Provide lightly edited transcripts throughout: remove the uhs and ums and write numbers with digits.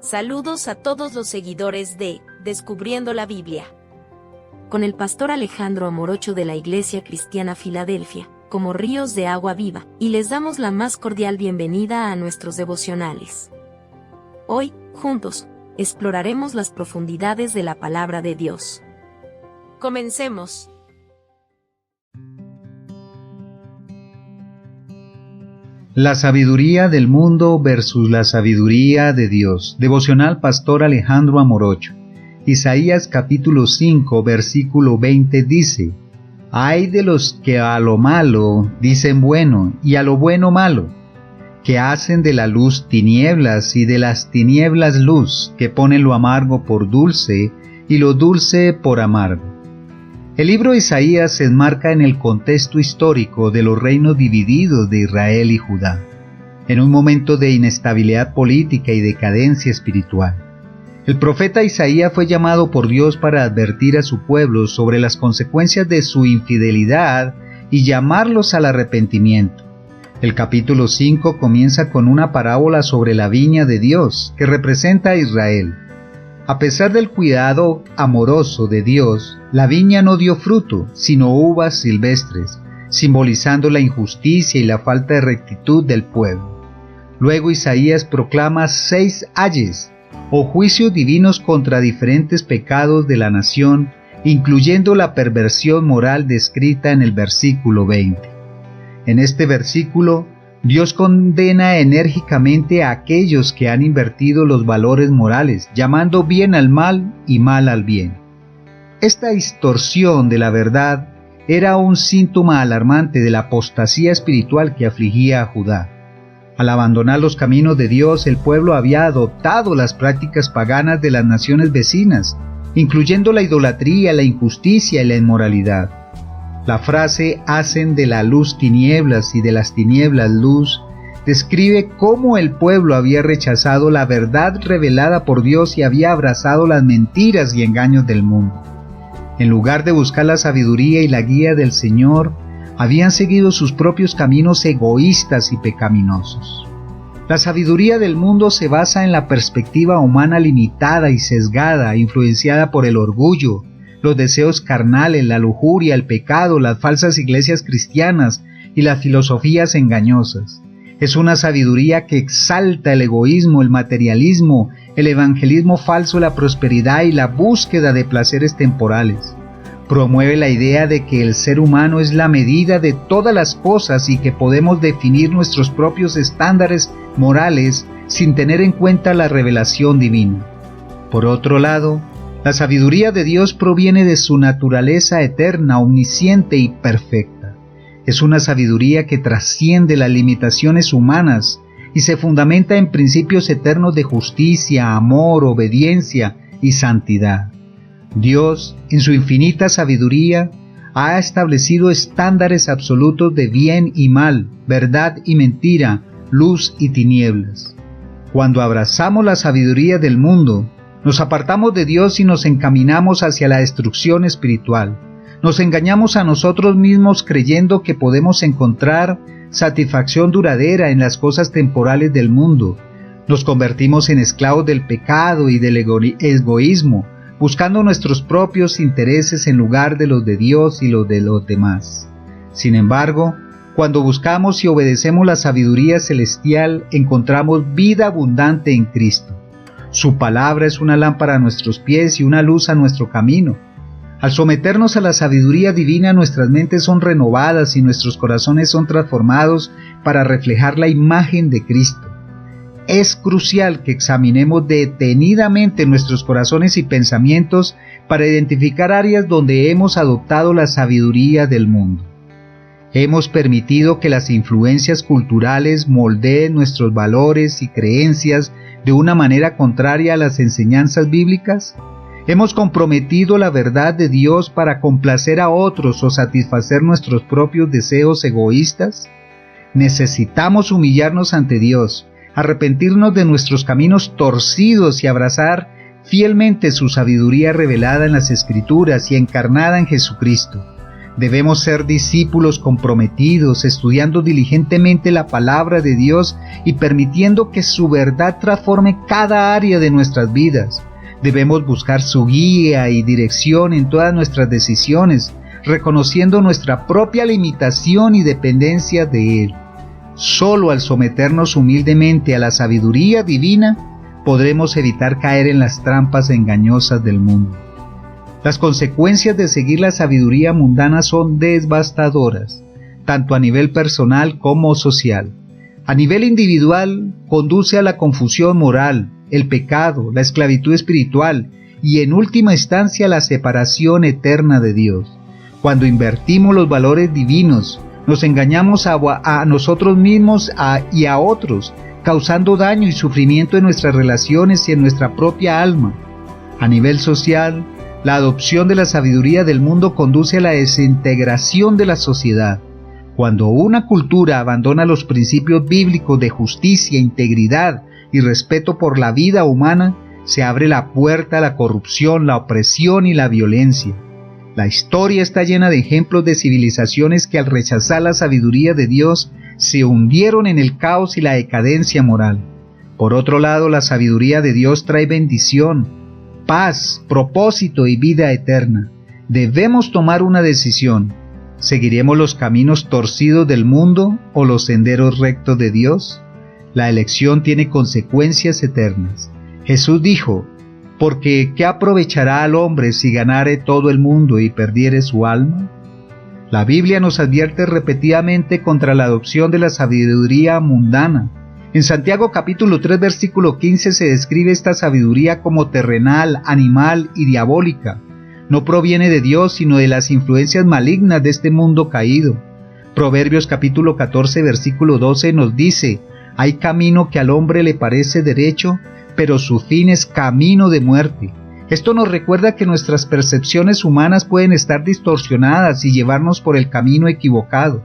Saludos a todos los seguidores de Descubriendo la Biblia. Con el pastor Alejandro Amorocho de la Iglesia Cristiana Filadelfia, como ríos de agua viva, y les damos la más cordial bienvenida a nuestros devocionales. Hoy, juntos, exploraremos las profundidades de la palabra de Dios. Comencemos. La sabiduría del mundo versus la sabiduría de Dios. Devocional Pastor Alejandro Amorocho. Isaías capítulo 5, versículo 20 dice: Ay de los que a lo malo dicen bueno y a lo bueno malo, que hacen de la luz tinieblas y de las tinieblas luz, que ponen lo amargo por dulce y lo dulce por amargo. El libro de Isaías se enmarca en el contexto histórico de los reinos divididos de Israel y Judá, en un momento de inestabilidad política y decadencia espiritual. El profeta Isaías fue llamado por Dios para advertir a su pueblo sobre las consecuencias de su infidelidad y llamarlos al arrepentimiento. El capítulo 5 comienza con una parábola sobre la viña de Dios, que representa a Israel. A pesar del cuidado amoroso de Dios, la viña no dio fruto, sino uvas silvestres, simbolizando la injusticia y la falta de rectitud del pueblo. Luego Isaías proclama 6 ayes, o juicios divinos contra diferentes pecados de la nación, incluyendo la perversión moral descrita en el versículo 20. En este versículo, Dios condena enérgicamente a aquellos que han invertido los valores morales, llamando bien al mal y mal al bien. Esta distorsión de la verdad era un síntoma alarmante de la apostasía espiritual que afligía a Judá. Al abandonar los caminos de Dios, el pueblo había adoptado las prácticas paganas de las naciones vecinas, incluyendo la idolatría, la injusticia y la inmoralidad. La frase «hacen de la luz tinieblas y de las tinieblas luz» describe cómo el pueblo había rechazado la verdad revelada por Dios y había abrazado las mentiras y engaños del mundo. En lugar de buscar la sabiduría y la guía del Señor, habían seguido sus propios caminos egoístas y pecaminosos. La sabiduría del mundo se basa en la perspectiva humana limitada y sesgada, influenciada por el orgullo, los deseos carnales, la lujuria, el pecado, las falsas iglesias cristianas y las filosofías engañosas. Es una sabiduría que exalta el egoísmo, el materialismo, el evangelismo falso, la prosperidad y la búsqueda de placeres temporales. Promueve la idea de que el ser humano es la medida de todas las cosas y que podemos definir nuestros propios estándares morales sin tener en cuenta la revelación divina. Por otro lado, la sabiduría de Dios proviene de su naturaleza eterna, omnisciente y perfecta. Es una sabiduría que trasciende las limitaciones humanas y se fundamenta en principios eternos de justicia, amor, obediencia y santidad. Dios, en su infinita sabiduría, ha establecido estándares absolutos de bien y mal, verdad y mentira, luz y tinieblas. Cuando abrazamos la sabiduría del mundo, nos apartamos de Dios y nos encaminamos hacia la destrucción espiritual. Nos engañamos a nosotros mismos creyendo que podemos encontrar satisfacción duradera en las cosas temporales del mundo. Nos convertimos en esclavos del pecado y del egoísmo, buscando nuestros propios intereses en lugar de los de Dios y los de los demás. Sin embargo, cuando buscamos y obedecemos la sabiduría celestial, encontramos vida abundante en Cristo. Su palabra es una lámpara a nuestros pies y una luz a nuestro camino. Al someternos a la sabiduría divina, nuestras mentes son renovadas y nuestros corazones son transformados para reflejar la imagen de Cristo. Es crucial que examinemos detenidamente nuestros corazones y pensamientos para identificar áreas donde hemos adoptado la sabiduría del mundo. ¿Hemos permitido que las influencias culturales moldeen nuestros valores y creencias de una manera contraria a las enseñanzas bíblicas? ¿Hemos comprometido la verdad de Dios para complacer a otros o satisfacer nuestros propios deseos egoístas? Necesitamos humillarnos ante Dios, arrepentirnos de nuestros caminos torcidos y abrazar fielmente su sabiduría revelada en las Escrituras y encarnada en Jesucristo. Debemos ser discípulos comprometidos, estudiando diligentemente la palabra de Dios y permitiendo que su verdad transforme cada área de nuestras vidas. Debemos buscar su guía y dirección en todas nuestras decisiones, reconociendo nuestra propia limitación y dependencia de Él. Solo al someternos humildemente a la sabiduría divina, podremos evitar caer en las trampas engañosas del mundo. Las consecuencias de seguir la sabiduría mundana son devastadoras, tanto a nivel personal como social. A nivel individual, conduce a la confusión moral, el pecado, la esclavitud espiritual y en última instancia la separación eterna de Dios. Cuando invertimos los valores divinos, nos engañamos a nosotros mismos y a otros, causando daño y sufrimiento en nuestras relaciones y en nuestra propia alma. A nivel social, la adopción de la sabiduría del mundo conduce a la desintegración de la sociedad. Cuando una cultura abandona los principios bíblicos de justicia, integridad y respeto por la vida humana, se abre la puerta a la corrupción, la opresión y la violencia. La historia está llena de ejemplos de civilizaciones que al rechazar la sabiduría de Dios se hundieron en el caos y la decadencia moral. Por otro lado, la sabiduría de Dios trae bendición, paz, propósito y vida eterna. Debemos tomar una decisión. ¿Seguiremos los caminos torcidos del mundo o los senderos rectos de Dios? La elección tiene consecuencias eternas. Jesús dijo: porque ¿qué aprovechará al hombre si ganare todo el mundo y perdiere su alma? La Biblia nos advierte repetidamente contra la adopción de la sabiduría mundana. En Santiago capítulo 3 versículo 15 se describe esta sabiduría como terrenal, animal y diabólica. No proviene de Dios sino de las influencias malignas de este mundo caído. Proverbios capítulo 14 versículo 12 nos dice: hay camino que al hombre le parece derecho, pero su fin es camino de muerte. Esto nos recuerda que nuestras percepciones humanas pueden estar distorsionadas y llevarnos por el camino equivocado.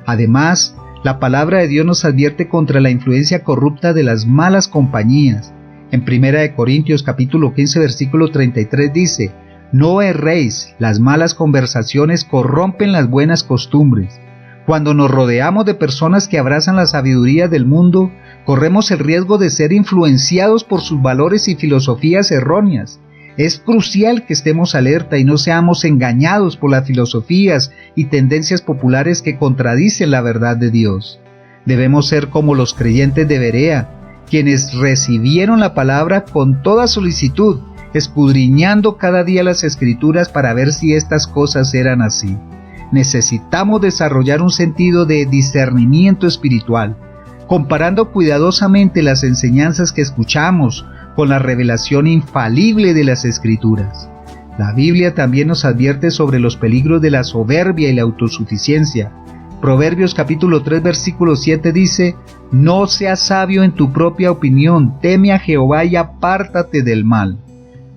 Además, la palabra de Dios nos advierte contra la influencia corrupta de las malas compañías. En 1 Corintios capítulo 15 versículo 33 dice: no erréis, las malas conversaciones corrompen las buenas costumbres. Cuando nos rodeamos de personas que abrazan la sabiduría del mundo, corremos el riesgo de ser influenciados por sus valores y filosofías erróneas. Es crucial que estemos alerta y no seamos engañados por las filosofías y tendencias populares que contradicen la verdad de Dios. Debemos ser como los creyentes de Berea, quienes recibieron la palabra con toda solicitud, escudriñando cada día las Escrituras para ver si estas cosas eran así. Necesitamos desarrollar un sentido de discernimiento espiritual, comparando cuidadosamente las enseñanzas que escuchamos con la revelación infalible de las Escrituras. La Biblia también nos advierte sobre los peligros de la soberbia y la autosuficiencia. Proverbios capítulo 3 versículo 7 dice: no seas sabio en tu propia opinión, teme a Jehová y apártate del mal.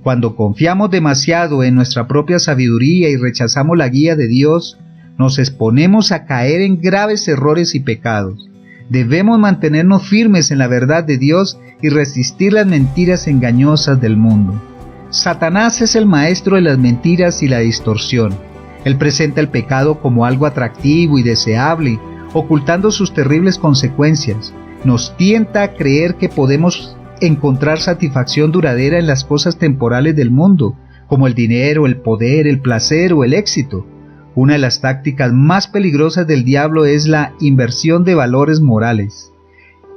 Cuando confiamos demasiado en nuestra propia sabiduría y rechazamos la guía de Dios, nos exponemos a caer en graves errores y pecados. Debemos mantenernos firmes en la verdad de Dios y resistir las mentiras engañosas del mundo. Satanás es el maestro de las mentiras y la distorsión. Él presenta el pecado como algo atractivo y deseable, ocultando sus terribles consecuencias. Nos tienta a creer que podemos encontrar satisfacción duradera en las cosas temporales del mundo, como el dinero, el poder, el placer o el éxito. Una de las tácticas más peligrosas del diablo es la inversión de valores morales.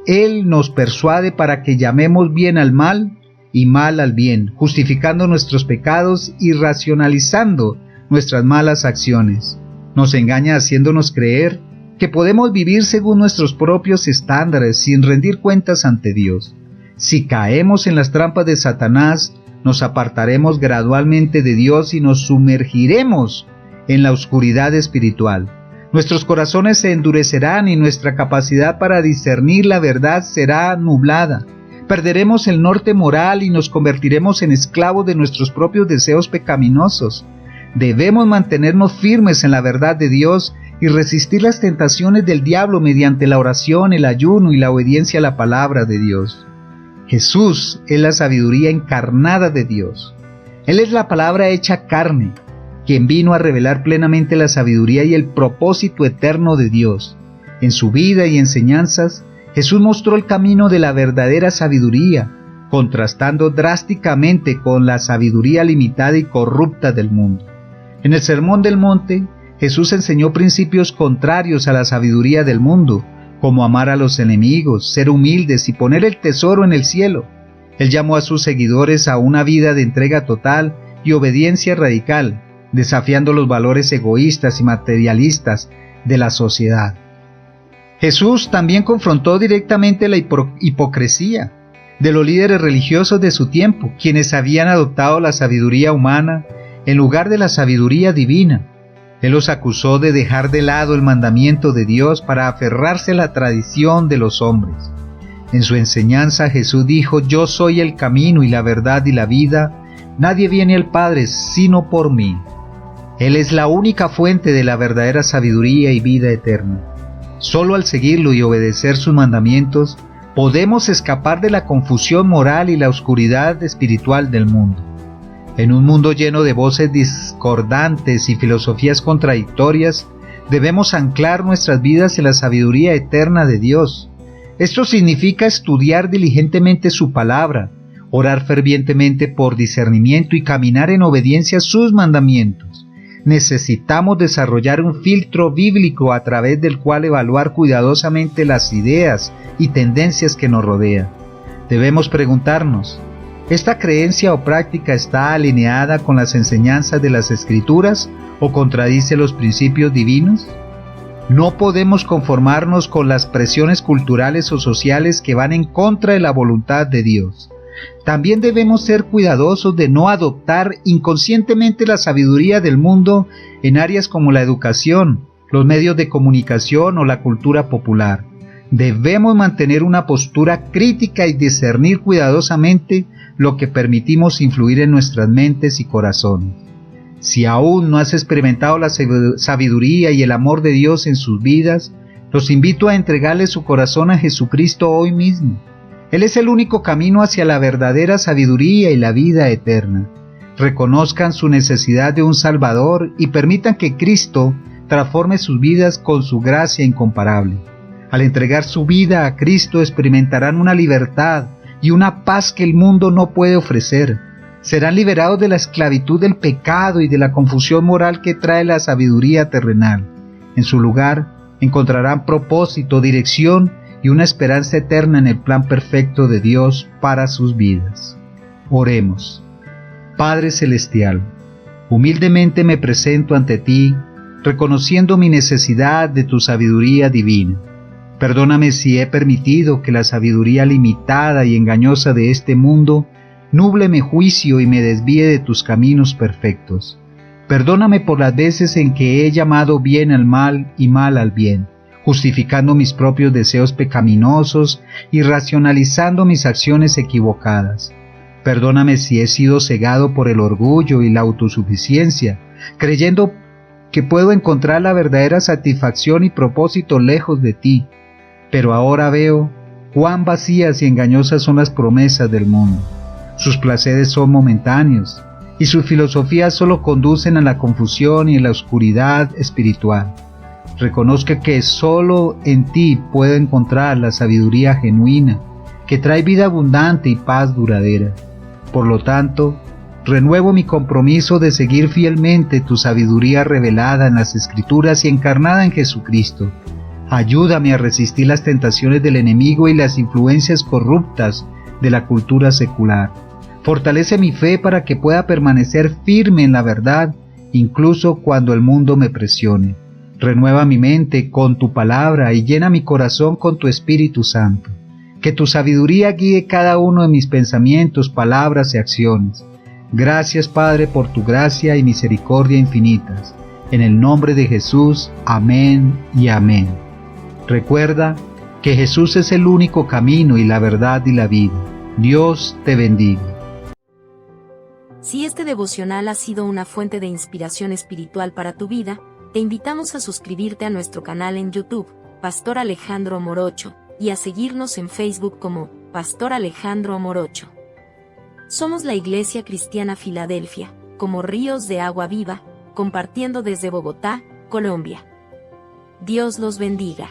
Él nos persuade para que llamemos bien al mal y mal al bien, justificando nuestros pecados y racionalizando nuestras malas acciones. Nos engaña haciéndonos creer que podemos vivir según nuestros propios estándares sin rendir cuentas ante Dios. Si caemos en las trampas de Satanás, nos apartaremos gradualmente de Dios y nos sumergiremos en la oscuridad espiritual. Nuestros corazones se endurecerán y nuestra capacidad para discernir la verdad será nublada. Perderemos el norte moral y nos convertiremos en esclavos de nuestros propios deseos pecaminosos. Debemos mantenernos firmes en la verdad de Dios y resistir las tentaciones del diablo mediante la oración, el ayuno y la obediencia a la palabra de Dios. Jesús es la sabiduría encarnada de Dios. Él es la palabra hecha carne. quien vino a revelar plenamente la sabiduría y el propósito eterno de Dios. En su vida y enseñanzas, Jesús mostró el camino de la verdadera sabiduría, contrastando drásticamente con la sabiduría limitada y corrupta del mundo. En el Sermón del Monte, Jesús enseñó principios contrarios a la sabiduría del mundo, como amar a los enemigos, ser humildes y poner el tesoro en el cielo. Él llamó a sus seguidores a una vida de entrega total y obediencia radical, desafiando los valores egoístas y materialistas de la sociedad. Jesús también confrontó directamente la hipocresía de los líderes religiosos de su tiempo, quienes habían adoptado la sabiduría humana en lugar de la sabiduría divina. Él los acusó de dejar de lado el mandamiento de Dios para aferrarse a la tradición de los hombres. En su enseñanza Jesús dijo: «Yo soy el camino y la verdad y la vida. Nadie viene al Padre sino por mí». Él es la única fuente de la verdadera sabiduría y vida eterna. Solo al seguirlo y obedecer sus mandamientos, podemos escapar de la confusión moral y la oscuridad espiritual del mundo. En un mundo lleno de voces discordantes y filosofías contradictorias, debemos anclar nuestras vidas en la sabiduría eterna de Dios. Esto significa estudiar diligentemente su palabra, orar fervientemente por discernimiento y caminar en obediencia a sus mandamientos. Necesitamos desarrollar un filtro bíblico a través del cual evaluar cuidadosamente las ideas y tendencias que nos rodean. Debemos preguntarnos: ¿esta creencia o práctica está alineada con las enseñanzas de las Escrituras o contradice los principios divinos? No podemos conformarnos con las presiones culturales o sociales que van en contra de la voluntad de Dios. También debemos ser cuidadosos de no adoptar inconscientemente la sabiduría del mundo en áreas como la educación, los medios de comunicación o la cultura popular. Debemos mantener una postura crítica y discernir cuidadosamente lo que permitimos influir en nuestras mentes y corazones. Si aún no has experimentado la sabiduría y el amor de Dios en sus vidas, los invito a entregarle su corazón a Jesucristo hoy mismo. Él es el único camino hacia la verdadera sabiduría y la vida eterna. Reconozcan su necesidad de un Salvador y permitan que Cristo transforme sus vidas con su gracia incomparable. Al entregar su vida a Cristo experimentarán una libertad y una paz que el mundo no puede ofrecer. Serán liberados de la esclavitud del pecado y de la confusión moral que trae la sabiduría terrenal. En su lugar encontrarán propósito, dirección y una esperanza eterna en el plan perfecto de Dios para sus vidas. Oremos. Padre Celestial, humildemente me presento ante ti, reconociendo mi necesidad de tu sabiduría divina. Perdóname si he permitido que la sabiduría limitada y engañosa de este mundo nuble mi juicio y me desvíe de tus caminos perfectos. Perdóname por las veces en que he llamado bien al mal y mal al bien, justificando mis propios deseos pecaminosos y racionalizando mis acciones equivocadas. Perdóname si he sido cegado por el orgullo y la autosuficiencia, creyendo que puedo encontrar la verdadera satisfacción y propósito lejos de ti. Pero ahora veo cuán vacías y engañosas son las promesas del mundo. Sus placeres son momentáneos, y sus filosofías solo conducen a la confusión y a la oscuridad espiritual. Reconozco que solo en ti puedo encontrar la sabiduría genuina, que trae vida abundante y paz duradera. Por lo tanto, renuevo mi compromiso de seguir fielmente tu sabiduría revelada en las Escrituras y encarnada en Jesucristo. Ayúdame a resistir las tentaciones del enemigo y las influencias corruptas de la cultura secular. Fortalece mi fe para que pueda permanecer firme en la verdad, incluso cuando el mundo me presione. Renueva mi mente con tu palabra y llena mi corazón con tu Espíritu Santo. Que tu sabiduría guíe cada uno de mis pensamientos, palabras y acciones. Gracias, Padre, por tu gracia y misericordia infinitas. En el nombre de Jesús, amén y amén. Recuerda que Jesús es el único camino y la verdad y la vida. Dios te bendiga. Si este devocional ha sido una fuente de inspiración espiritual para tu vida, te invitamos a suscribirte a nuestro canal en YouTube, Pastor Alejandro Morocho, y a seguirnos en Facebook como Pastor Alejandro Morocho. Somos la Iglesia Cristiana Filadelfia, como ríos de agua viva, compartiendo desde Bogotá, Colombia. Dios los bendiga.